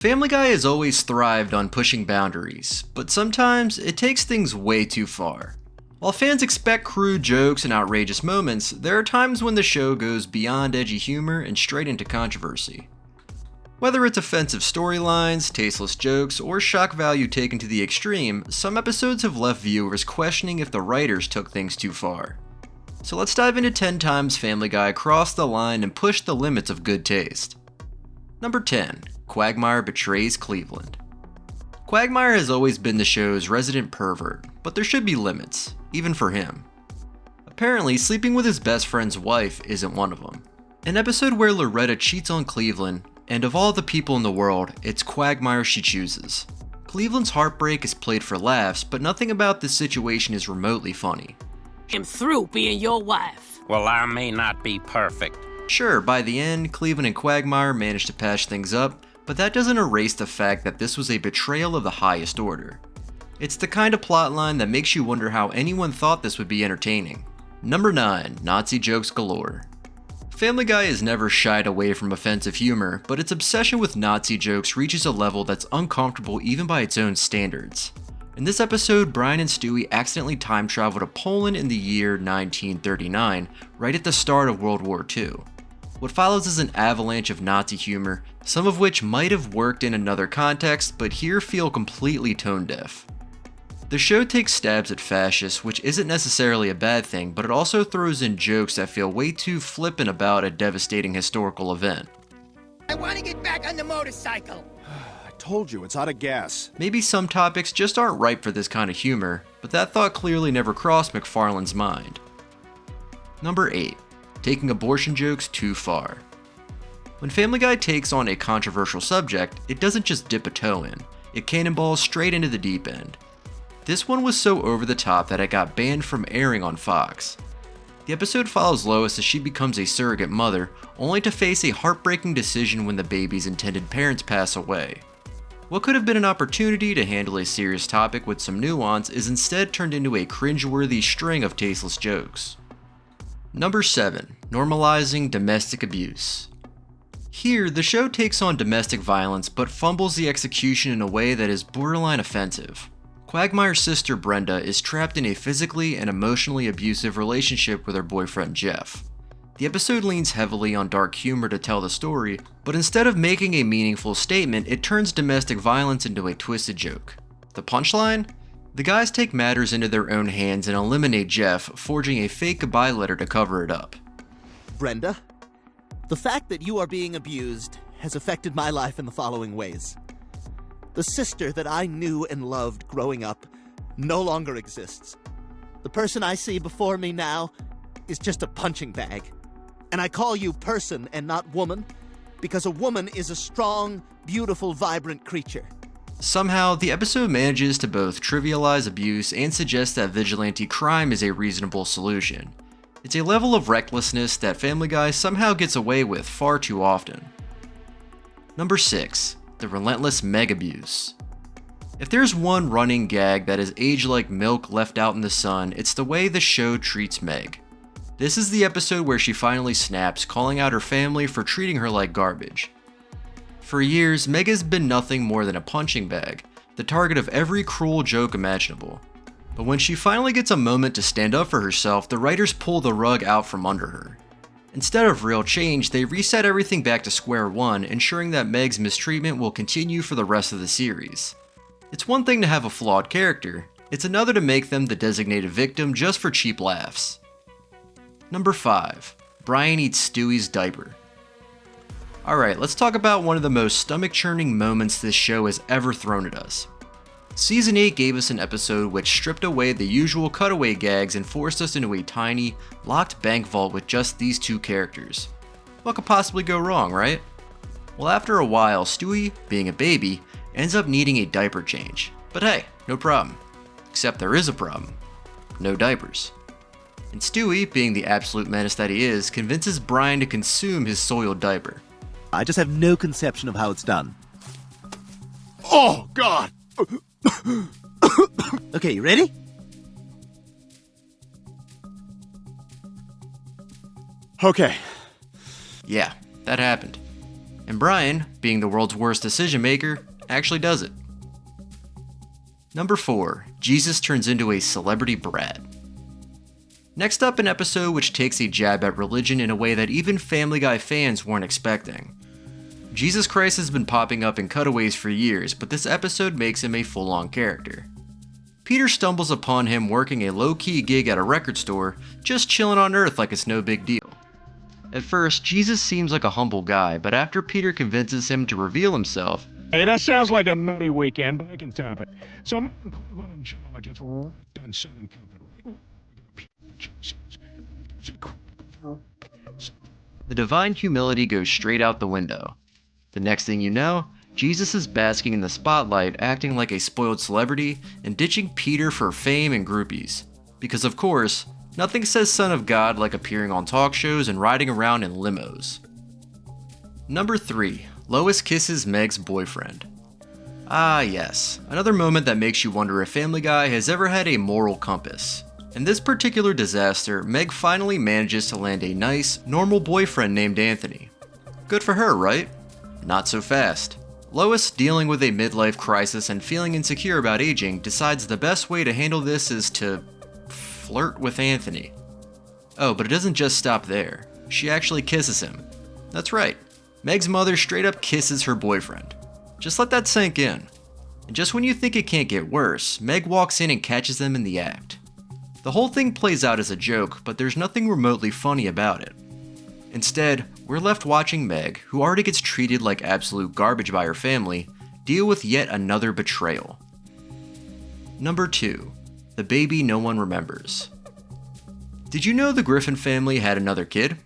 Family Guy has always thrived on pushing boundaries, but sometimes it takes things way too far. While fans expect crude jokes and outrageous moments, there are times when the show goes beyond edgy humor and straight into controversy. Whether it's offensive storylines, tasteless jokes, or shock value taken to the extreme, some episodes have left viewers questioning if the writers took things too far. So let's dive into 10 times Family Guy crossed the line and pushed the limits of good taste. Number 10. Quagmire betrays Cleveland. Quagmire has always been the show's resident pervert, but there should be limits, even for him. Apparently, sleeping with his best friend's wife isn't one of them. An episode where Loretta cheats on Cleveland, and of all the people in the world, it's Quagmire she chooses. Cleveland's heartbreak is played for laughs, but nothing about this situation is remotely funny. I'm through being your wife. Well, I may not be perfect. Sure, by the end, Cleveland and Quagmire managed to patch things up, but that doesn't erase the fact that this was a betrayal of the highest order. It's the kind of plotline that makes you wonder how anyone thought this would be entertaining. Number 9. Nazi jokes galore. Family Guy has never shied away from offensive humor, but its obsession with Nazi jokes reaches a level that's uncomfortable even by its own standards. In this episode, Brian and Stewie accidentally time travel to Poland in the year 1939, right at the start of World War II. What follows is an avalanche of Nazi humor, some of which might have worked in another context, but here feel completely tone deaf. The show takes stabs at fascists, which isn't necessarily a bad thing, but it also throws in jokes that feel way too flippant about a devastating historical event. I want to get back on the motorcycle. I told you, it's out of gas. Maybe some topics just aren't ripe for this kind of humor, but that thought clearly never crossed McFarlane's mind. Number 8. Taking abortion jokes too far. When Family Guy takes on a controversial subject, it doesn't just dip a toe in, it cannonballs straight into the deep end. This one was so over the top that it got banned from airing on Fox. The episode follows Lois as she becomes a surrogate mother, only to face a heartbreaking decision when the baby's intended parents pass away. What could have been an opportunity to handle a serious topic with some nuance is instead turned into a cringeworthy string of tasteless jokes. Number 7. Normalizing domestic abuse. Here, the show takes on domestic violence but fumbles the execution in a way that is borderline offensive. Quagmire's sister Brenda is trapped in a physically and emotionally abusive relationship with her boyfriend Jeff. The episode leans heavily on dark humor to tell the story, but instead of making a meaningful statement, it turns domestic violence into a twisted joke. The punchline? The guys take matters into their own hands and eliminate Jeff, forging a fake goodbye letter to cover it up. Brenda, the fact that you are being abused has affected my life in the following ways. The sister that I knew and loved growing up no longer exists. The person I see before me now is just a punching bag. And I call you person and not woman because a woman is a strong, beautiful, vibrant creature. Somehow, the episode manages to both trivialize abuse and suggest that vigilante crime is a reasonable solution. It's a level of recklessness that Family Guy somehow gets away with far too often. Number 6. The relentless Meg abuse. If there's one running gag that is aged like milk left out in the sun, it's the way the show treats Meg. This is the episode where she finally snaps, calling out her family for treating her like garbage. For years, Meg has been nothing more than a punching bag, the target of every cruel joke imaginable. But when she finally gets a moment to stand up for herself, the writers pull the rug out from under her. Instead of real change, they reset everything back to square one, ensuring that Meg's mistreatment will continue for the rest of the series. It's one thing to have a flawed character, it's another to make them the designated victim just for cheap laughs. Number 5. Brian eats Stewie's diaper. Alright, let's talk about one of the most stomach-churning moments this show has ever thrown at us. Season 8 gave us an episode which stripped away the usual cutaway gags and forced us into a tiny, locked bank vault with just these two characters. What could possibly go wrong, right? Well, after a while, Stewie, being a baby, ends up needing a diaper change. But hey, no problem. Except there is a problem. No diapers. And Stewie, being the absolute menace that he is, convinces Brian to consume his soiled diaper. I just have no conception of how it's done. Oh, God! Okay, you ready? Okay. Yeah, that happened. And Brian, being the world's worst decision maker, actually does it. Number 4. Jesus turns into a celebrity brat. Next up, an episode which takes a jab at religion in a way that even Family Guy fans weren't expecting. Jesus Christ has been popping up in cutaways for years, but this episode makes him a full-on character. Peter stumbles upon him working a low-key gig at a record store, just chilling on Earth like it's no big deal. At first, Jesus seems like a humble guy, but after Peter convinces him to reveal himself, Hey, that sounds like a nutty weekend, but I can top it. So I'm in charge of done Southern Company. the divine humility goes straight out the window. The next thing you know, Jesus is basking in the spotlight, acting like a spoiled celebrity and ditching Peter for fame and groupies. Because of course, nothing says Son of God like appearing on talk shows and riding around in limos. Number 3. Lois kisses Meg's boyfriend. Ah yes, another moment that makes you wonder if Family Guy has ever had a moral compass. In this particular disaster, Meg finally manages to land a nice, normal boyfriend named Anthony. Good for her, right? Not so fast. Lois, dealing with a midlife crisis and feeling insecure about aging, decides the best way to handle this is to flirt with Anthony. Oh, but it doesn't just stop there. She actually kisses him. That's right. Meg's mother straight up kisses her boyfriend. Just let that sink in. And just when you think it can't get worse, Meg walks in and catches them in the act. The whole thing plays out as a joke, but there's nothing remotely funny about it. Instead, we're left watching Meg, who already gets treated like absolute garbage by her family, deal with yet another betrayal. Number 2. The baby no one remembers. Did you know the Griffin family had another kid?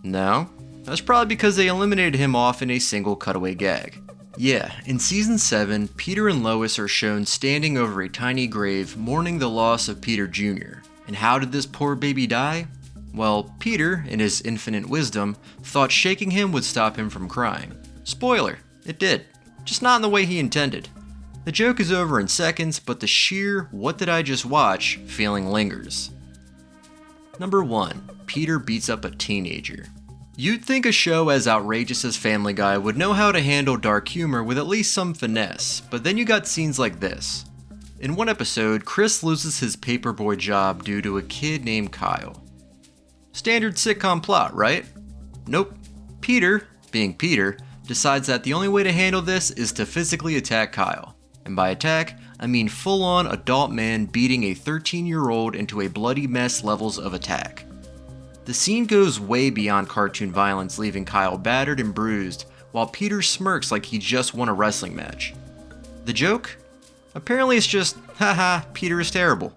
No? That's probably because they eliminated him off in a single cutaway gag. Yeah, in season 7, Peter and Lois are shown standing over a tiny grave mourning the loss of Peter Jr. And how did this poor baby die? Well, Peter, in his infinite wisdom, thought shaking him would stop him from crying. Spoiler, it did. Just not in the way he intended. The joke is over in seconds, but the sheer "what did I just watch" feeling lingers. Number 1. Peter beats up a teenager. You'd think a show as outrageous as Family Guy would know how to handle dark humor with at least some finesse, but then you got scenes like this. In one episode, Chris loses his paperboy job due to a kid named Kyle. Standard sitcom plot, right? Nope. Peter, being Peter, decides that the only way to handle this is to physically attack Kyle. And by attack, I mean full-on adult man beating a 13-year-old into a bloody mess levels of attack. The scene goes way beyond cartoon violence, leaving Kyle battered and bruised, while Peter smirks like he just won a wrestling match. The joke? Apparently it's just, haha, Peter is terrible.